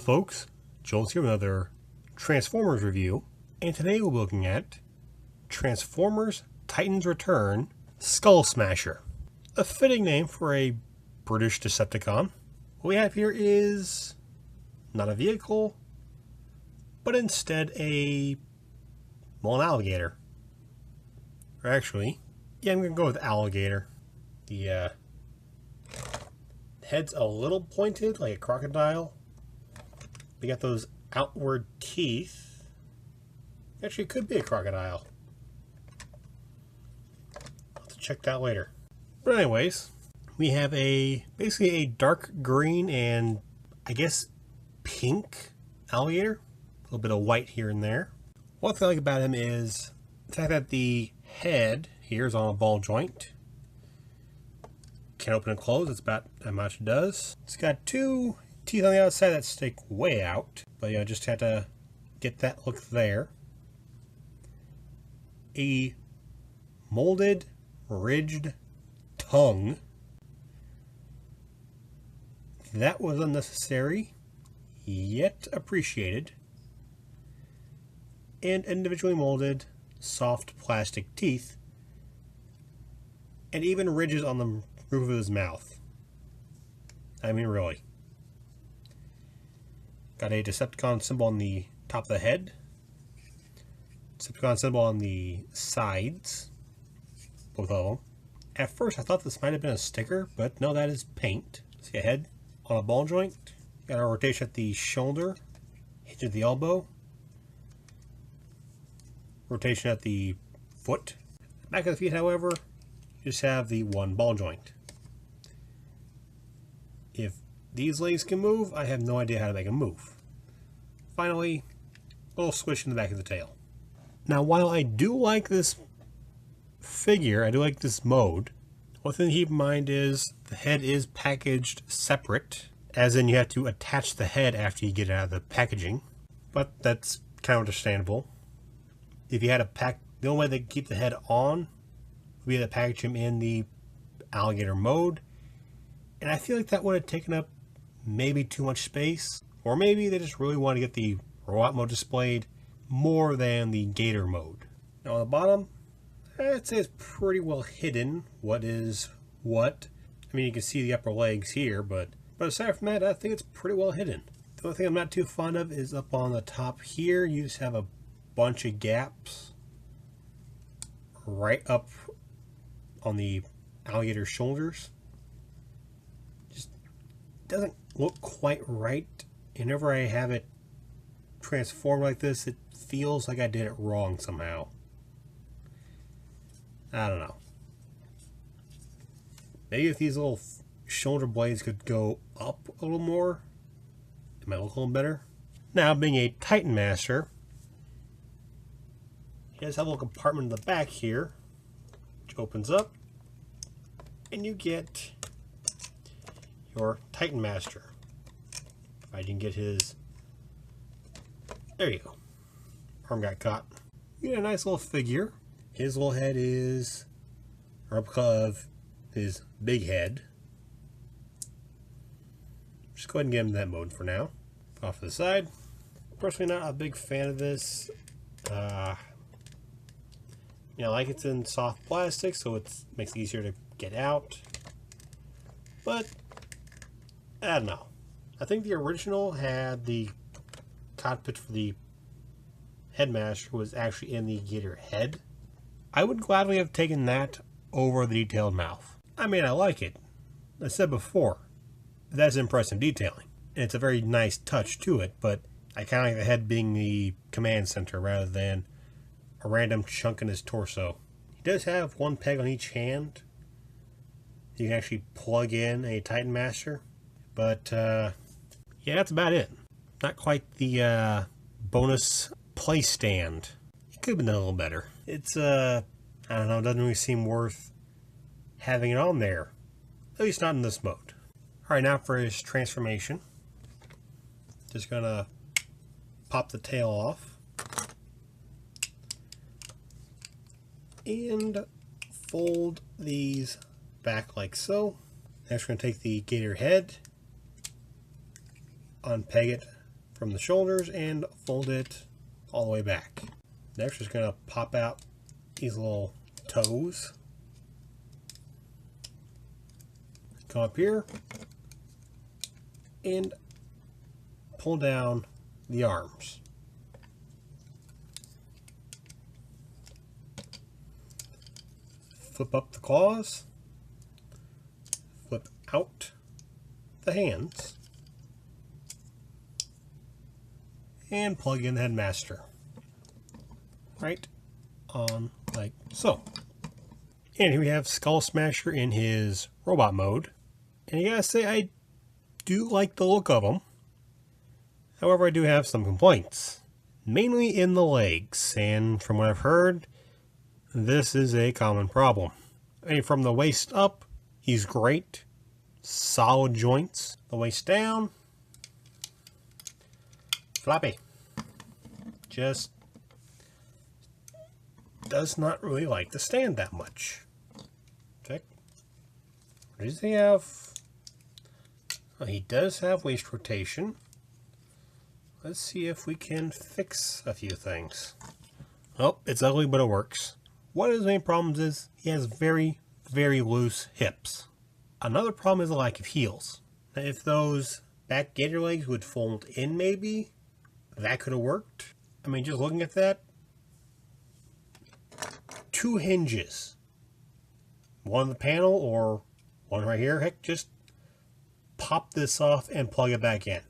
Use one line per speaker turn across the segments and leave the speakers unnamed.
folks, Jolts here with another Transformers review, and today we'll be looking at Transformers Titans Return Skullsmasher. A fitting name for a British Decepticon. What we have here is not a vehicle, but instead an alligator. Or actually, yeah, I'm going to go with alligator. The head's a little pointed like a crocodile. We got those outward teeth. Actually, it could be a crocodile. I'll have to check that later. But anyways, we have basically a dark green and I guess pink alligator. A little bit of white here and there. One thing I like about him is the fact that the head here is on a ball joint. Can open and close. That's about how much it does. It's got two teeth on the outside that stick way out, but you just have to get that look there. A molded, ridged tongue. That was unnecessary, yet appreciated. And individually molded, soft plastic teeth, and even ridges on the roof of his mouth. I mean, really. Got a Decepticon symbol on the top of the head. Decepticon symbol on the sides. Both of them. At first I thought this might have been a sticker, but no, that is paint. See a head on a ball joint. Got a rotation at the shoulder. Hinge at the elbow. Rotation at the foot. Back of the feet, however, you just have the one ball joint. If these legs can move, I have no idea how to make them move. Finally, a little squish in the back of the tail. Now, while I do like this figure, I do like this mode, one thing to keep in mind is the head is packaged separate, as in you have to attach the head after you get it out of the packaging, but that's kind of understandable. If you had a pack, the only way they keep the head on would be to package him in the alligator mode. And I feel like that would have taken up maybe too much space. Or maybe they just really want to get the robot mode displayed more than the gator mode. Now on the bottom, I'd say it's pretty well hidden what is what. I mean, you can see the upper legs here, but aside from that, I think it's pretty well hidden. The only thing I'm not too fond of is up on the top here. You just have a bunch of gaps right up on the alligator shoulders. Doesn't look quite right. Whenever I have it transformed like this, it feels like I did it wrong somehow. I don't know. Maybe if these little shoulder blades could go up a little more, it might look a little better. Now, being a Titan Master, he does have a little compartment in the back here, which opens up, and you get your Titan Master. If I can get his... There you go. Arm got caught. You get a nice little figure. His little head is a replica of his big head. Just go ahead and get him in that mode for now. Off to the side. Personally not a big fan of this. You know, like it's in soft plastic, so it makes it easier to get out. But I don't know. I think the original had the cockpit for the headmaster was actually in the gator head. I would gladly have taken that over the detailed mouth. I mean, I like it. I said before, that's impressive detailing. And it's a very nice touch to it, but I kind of like the head being the command center rather than a random chunk in his torso. He does have one peg on each hand. You can actually plug in a Titan Master. But, yeah, that's about it. Not quite the bonus play stand. It could have been done a little better. It's, I don't know, it doesn't really seem worth having it on there. At least not in this mode. Alright, now for his transformation. Just gonna pop the tail off. And fold these back like so. Next we're going to take the gator head, unpeg it from the shoulders and fold it all the way back. Next, just gonna pop out these little toes. Come up here and pull down the arms. Flip up the claws. Flip out the hands. And plug in the headmaster. Right on like so. And here we have Skullsmasher in his robot mode. And I gotta say, I do like the look of him. However, I do have some complaints. Mainly in the legs. And from what I've heard, this is a common problem. I mean, from the waist up, he's great. Solid joints. The waist down, floppy. Just does not really like to stand that much. Check. What does he have? Well, he does have waist rotation. Let's see if we can fix a few things. Oh, it's ugly, but it works. One of his main problems is he has very, very loose hips. Another problem is a lack of heels. Now, if those back gator legs would fold in, maybe that could have worked. I mean, just looking at that, 2 hinges. One on the panel or one right here. Heck, just pop this off and plug it back in.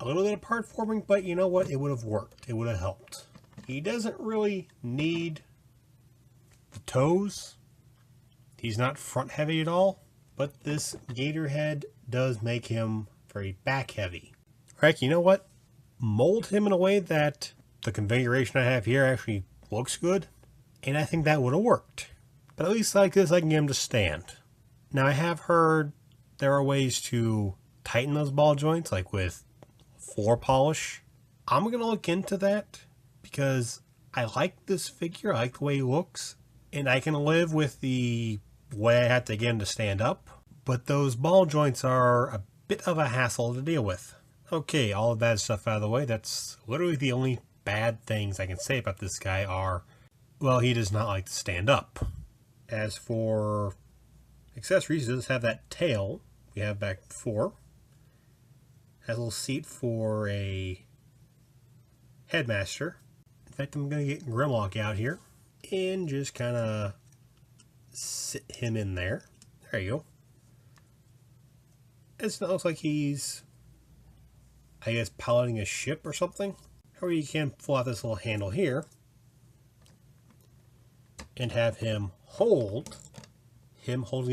A little bit of part forming, but you know what? It would have worked. It would have helped. He doesn't really need the toes. He's not front heavy at all, but this gator head does make him very back heavy. Alright, you know what? Mold him in a way that the configuration I have here actually looks good, and I think that would have worked. But at least like this, I can get him to stand. Now, I have heard there are ways to tighten those ball joints, like with floor polish. I'm going to look into that because I like this figure. I like the way he looks, and I can live with the way I had to get him to stand up. But those ball joints are a bit of a hassle to deal with. Okay, all of that stuff out of the way. That's literally the only bad things I can say about this guy are, well, he does not like to stand up. As for accessories, he does have that tail we have back before. Has a little seat for a headmaster. In fact, I'm going to get Grimlock out here and just kind of sit him in there. There you go. It looks like he's, I guess, piloting a ship or something. However, you can pull out this little handle here and have him holding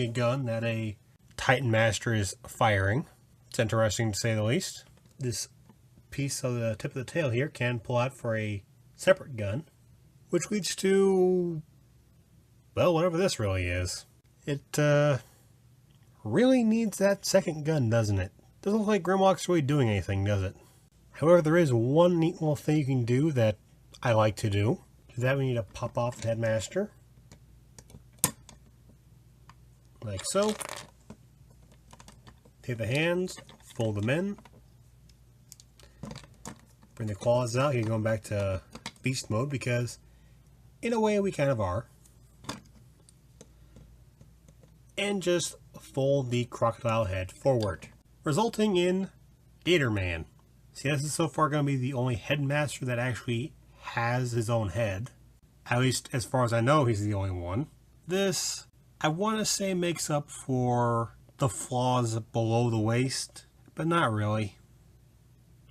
a gun that a Titan Master is firing. It's interesting to say the least. This piece of the tip of the tail here can pull out for a separate gun, which leads to, well, whatever this really is. It really needs that second gun, doesn't it? Doesn't look like Grimlock's really doing anything, does it? However, there is one neat little thing you can do that I like to do. To that, we need to pop off the headmaster. Like so. Take the hands, fold them in. Bring the claws out. You're going back to beast mode because, in a way, we kind of are. And just fold the crocodile head forward, resulting in Gator Man. See, this is so far going to be the only headmaster that actually has his own head. At least as far as I know, he's the only one. This, I want to say, makes up for the flaws below the waist, but not really.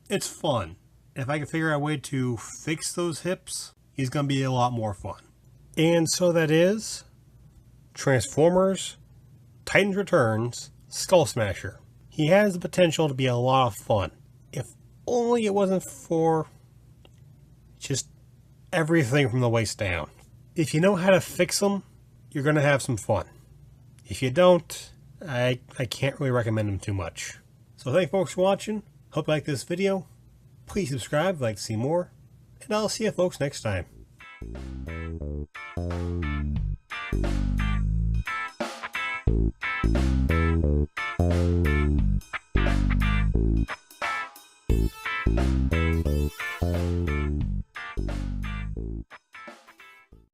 It's fun. If I can figure out a way to fix those hips, he's going to be a lot more fun. And so that is Transformers Titans Returns Skullsmasher. He has the potential to be a lot of fun. If only it wasn't for just everything from the waist down. If you know how to fix them, you're going to have some fun. If you don't, I can't really recommend them too much. So thank you folks for watching. Hope you like this video. Please subscribe if you'd like to see more. And I'll see you folks next time.